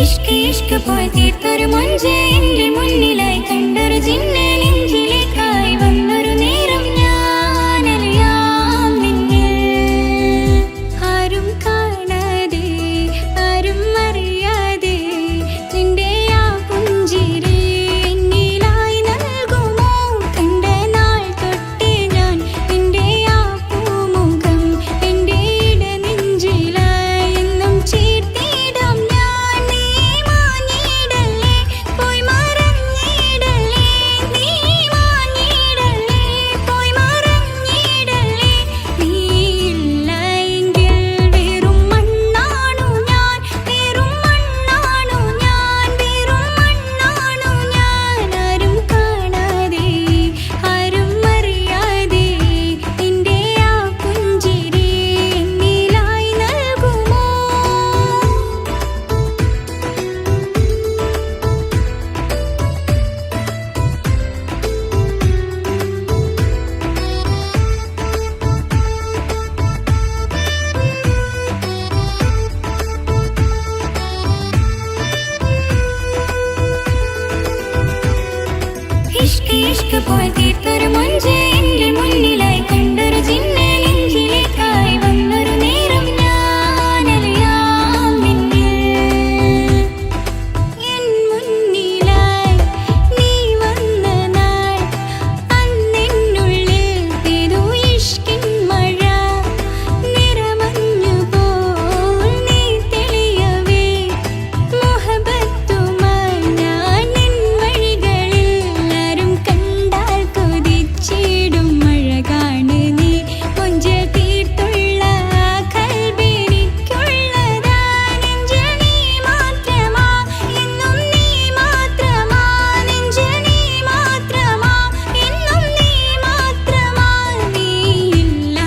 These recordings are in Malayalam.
ഇഷ്ക് ഇഷ്ക് പോയി തീർത്തൊരു മൊഞ്ച് എന്റെ മുന്നിലായി കണ്ടൊരു ജിന്നെ നെഞ്ചിലേക്കായി വന്നൊരു നേരം ഞാൻ അലിയാം നിന്നിൽ. ആരും കാണാതെ ആരും അറിയാതെ നിന്റെ ആ പുഞ്ചിരി എന്നിലായി നൽകുമോ? കണ്ട നാൾ തൊട്ടേ ഞാൻ നിന്റെ ആ പൂമുഖം എന്റെ ഇടനെഞ്ചിലായി എന്നും ചേർത്തിടാം ഞാൻ. നീ മാഞ്ഞിടല്ലേ, പോയി മറഞ്ഞിടല്ലേ, നീ മാഞ്ഞിടല്ലേ, പോയി മറഞ്ഞിടല്ലേ. നീയില്ല എങ്കിൽ വെറും മണ്ണാണു ഞാൻ, വെറും മണ്ണാണു ഞാൻ, വെറും മണ്ണാണു ഞാൻ. ആരും കാണാതെ ആരും അറിയാതെ നിന്റെ ആ പുഞ്ചിരി എന്നിലായി നൽകുമോ? ഇഷ്ക് ഇഷ്ക് പോയി തീർത്തൊരു മൊഞ്ച് എന്റെ മുന്നിലായി കണ്ടൊരു ജിന്നെ നെഞ്ചിലേക്കായി വന്നൊരു നേരം ഞാൻ അലിയാം നിന്നിൽ. എൻ മുന്നിലായി നീ വന്ന നാൾ അന്നെന്നുള്ളിൽ പെയ്തു ഇഷ്കിൻ മഴ. നിറമഞ്ഞു പോൽ നീ തെളിയവേ മുഹബത്തുമായി ഞാൻ നിൻ വഴികളിൽ. ആരും കണ്ടാൽ കൊതിച്ചിടും അഴകാണ് നീ. കൊഞ്ചിൽ തീർത്തുള്ള ആ കൽബെനിക്കുള്ളതാ. നെഞ്ചിൽ നീ മാത്രമാ, എന്നും നീ മാത്രമാ. നെഞ്ചിൽ നീ മാത്രമാ, എന്നും നീ മാത്രമാ. നീയില്ല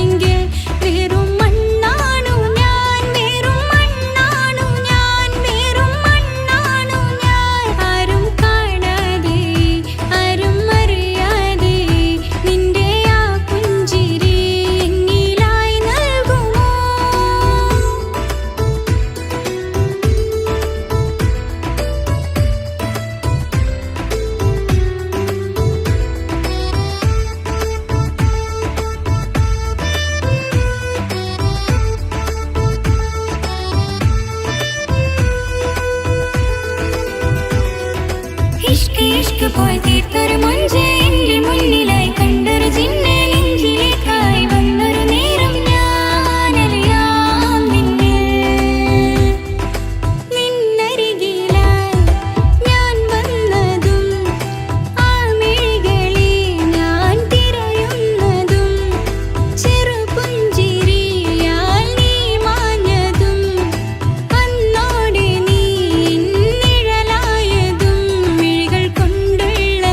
എങ്കിൽ വെറും മണ്ണാണു ഞാൻ, വെറും മണ്ണാണു ഞാൻ, വെറും മണ്ണാണു ഞാൻ. ആരും കാണാതെ ആരും അറിയാതെ നിന്റെ ആ പുഞ്ചിരി എന്നിലായി നൽകുമോ? ഇഷ്ക് ഇഷ്ക് പോയി തീർത്തൊരു മൊഞ്ച് എന്റെ മുന്നിലായി കണ്ടൊരു ജിന്നെ നെഞ്ചിലേക്കായി വന്നൊരു നേരം ഞാൻ അലിയാം നിന്നിൽ. നിന്നരികിലായി ഞാൻ വന്നതും ആ മിഴികളെ ഞാൻ തിരയുന്നതും ചെറുപുഞ്ചിരിയാൽ നീ മാഞ്ഞതും അന്നോടെ നീ നിഴലായതും മിഴികൾ കൊണ്ടുള്ള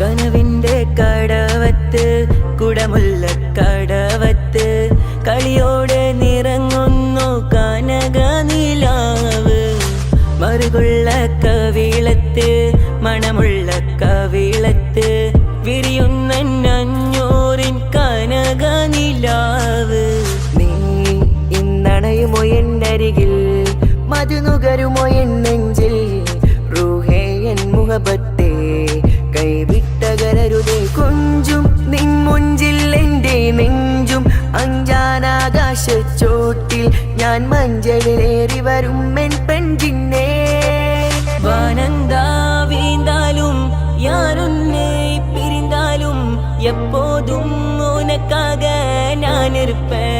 കനവിൻ്റെ കടവത്ത് കുടമുല്ല കടവത്ത് കളിയോടെ നിറങ്ങുന്നു കനക നിലാവ് മറുകുള്ള കവിളത്ത് മണമുള്ള കവിളത്ത് വിരിയുന്ന അഞ്ഞൂറിൻ കനക നിലാവ് നീ ഇന്നണയുമോ എന്നരികിൽ മധുനുകരുമോ എൻ നെഞ്ചിൽ റൂഹേ എൻ മുഹബത്തേ കൈവിട്ടകരരുതേ കൊഞ്ചും നിൻ മുഞ്ചിൽ എൻ്റെ നെഞ്ചും അഞ്ചാനാകാശച്ചോട്ടിൽ ഞാൻ മഞ്ചലിലേറി വരും എൻ പെൺജിന്നേ വാനന്താ വീന്താലും யாருன்னே பிரிந்தாலும் எப்போதும் உனக்காக நான் இருப்பேன்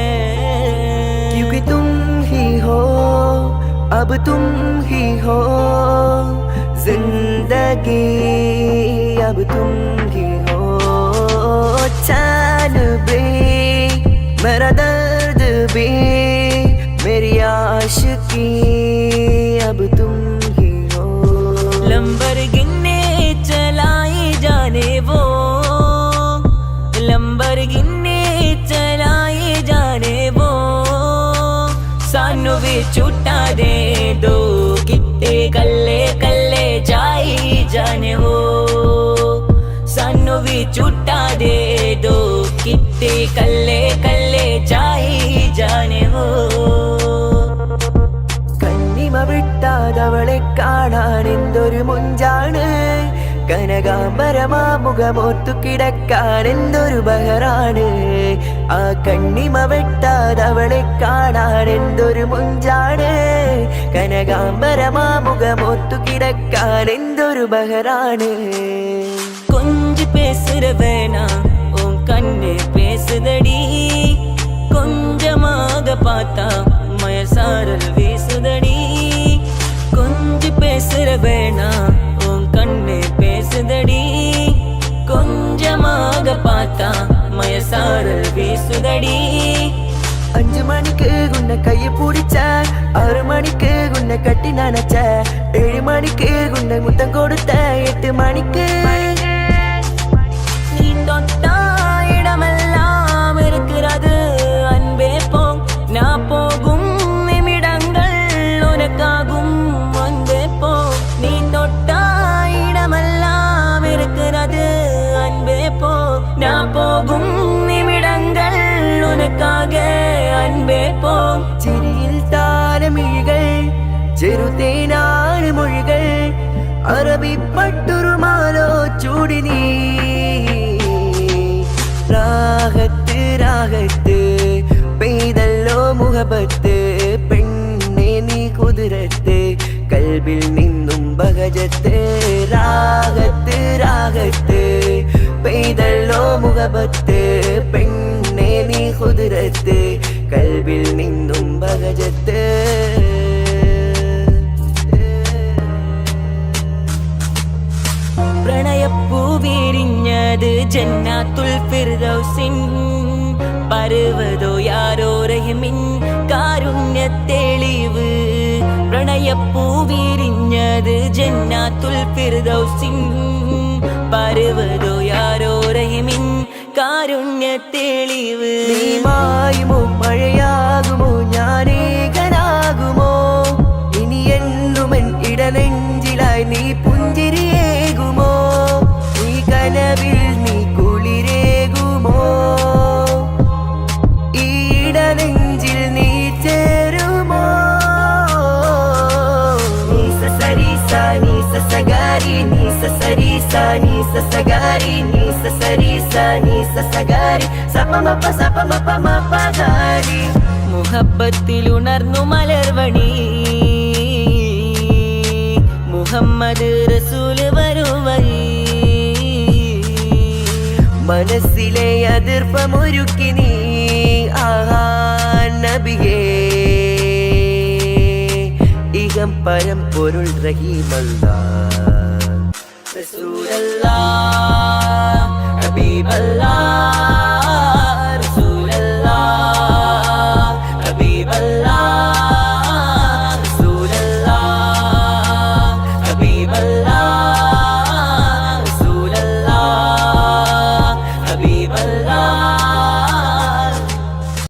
क्योंकि तुम ही हो अब तुम ही हो जिंदगी अब तुम ही हो चैन भी मेरा दर्द भी मेरी आशिकी अब तुम ही हो लंबरगिनी चलाई जाने वो लंबरगिनी चलाई जाने वो सानू भी छुट्टा दे दो कितने कल्ले कल्ले जाई जाने वो सानू भी छुट्टा दे दो कितने कल्ले कल्ले जाई जाने वो കണ്ണിമ വിട്ടാതവളെ കാണാൻ എന്തൊരു മുഞ്ചാണ് കനകാംബരമാ മുഖമോർത്തു കിടക്കാൻ എന്തൊരു ബഹറാണ് ആ കണ്ണിമ വെട്ടാതവളെ കാണാൻ എന്തൊരു മുഞ്ചാണ് കനകാംബരമാ മുഖമോർത്തു കിടക്കാൻ എന്തൊരു ബഹറാണ് കൊഞ്ച് പേസുര വേണ ഓ കണ്ണ് പേസുതടി கொஞ்சமாக பார்த்தா மயசாரல் வீசுதடி கொஞ்சம் பேசுற வேணா உன் கண்ணு பேசுதடி கொஞ்சமாக பார்த்தா மயசாரல் வீசுதடி 5 மணிக்கு உன்னை கையை பிடிச்ச 6 மணிக்கு உன்னை கட்டி நினைச்ச 7 மணிக்கு உன்னை முத்தம் கொடுத்த 8 மணிக்கு நீ தொட்டா இடமெல்லாம் இருக்கிறது அன்பே போம் நான் போகும் நிமிடங்கள் உனக்காகும் அன்பே போ நீ தொட்டா இடமெல்லாம் இருக்கிறது அன்பே போ நான் போகும் நிமிடங்கள் உனக்காக அன்பே போ ചിരിയിൽ താരമിഴികൾ ചെറുതേനാണ് മൊഴികൾ അറബി പട്ടുറുമാലോ ചൂടി നീ രാഗത്ത് രാഗത്ത് പെയ്തല്ലോ മുഹബത്ത് പെണ്ണെ നീ കുതിരത്ത് കൽബിൽ നിന്നും ബഹജത്ത് രാഗത്ത് രാഗത്ത് പെയ്തല്ലോ മുഹബത്ത് പെണ്ണെ നീ കുതിരത്ത് കൽബിൽ നിന്നും ബഹജത്ത് പ്രണയപ്പൂ വിരിഞ്ഞത് ജന്നാത്തുൽ ഫിർദൗസിൻ പരുവതോ യാരോ റഹിമിൻ കാരുണ്യ തെളിവ് പ്രണയപ്പൂ വിരിഞ്ഞത് ജന്നാത്തുൽ ഫിർദൗസിൻ പരുവതോ യാരോ റഹിമിൻ കാരുണ്യ തെളിവ് നീ മായുമോ മഴയാകുമോ ഞാനേകനാകുമോ ഇനി എന്നുമെൻ ഇടനെഞ്ചിലായി നീ പുഞ്ചിരിയേകുമോ നീ കനവിൽ നീ കുളിരേകുമോ ഈ ഇടനെഞ്ചിൽ നീ ചേരുമോ നീ സസരിസ നീ സസഗാരി നീ സസരിസ നീ സസഗാരി നീ സസരിസ നീ സസഗാരി സപമപ മപഗാരി മുഹബ്ബത്തിൽ ഉണർന്നു മലർവണി മുഹമ്മദ് റസൂല് വരുവഴി മനസ്സിലെ അതിർപ്പമൊരുക്കി നീ ആഹാ നബിയേ ഇകം പരം പൊരുൾ റഹീമല്ലാഹ് റസൂലല്ലാഹ് ഹബീബല്ലാഹ്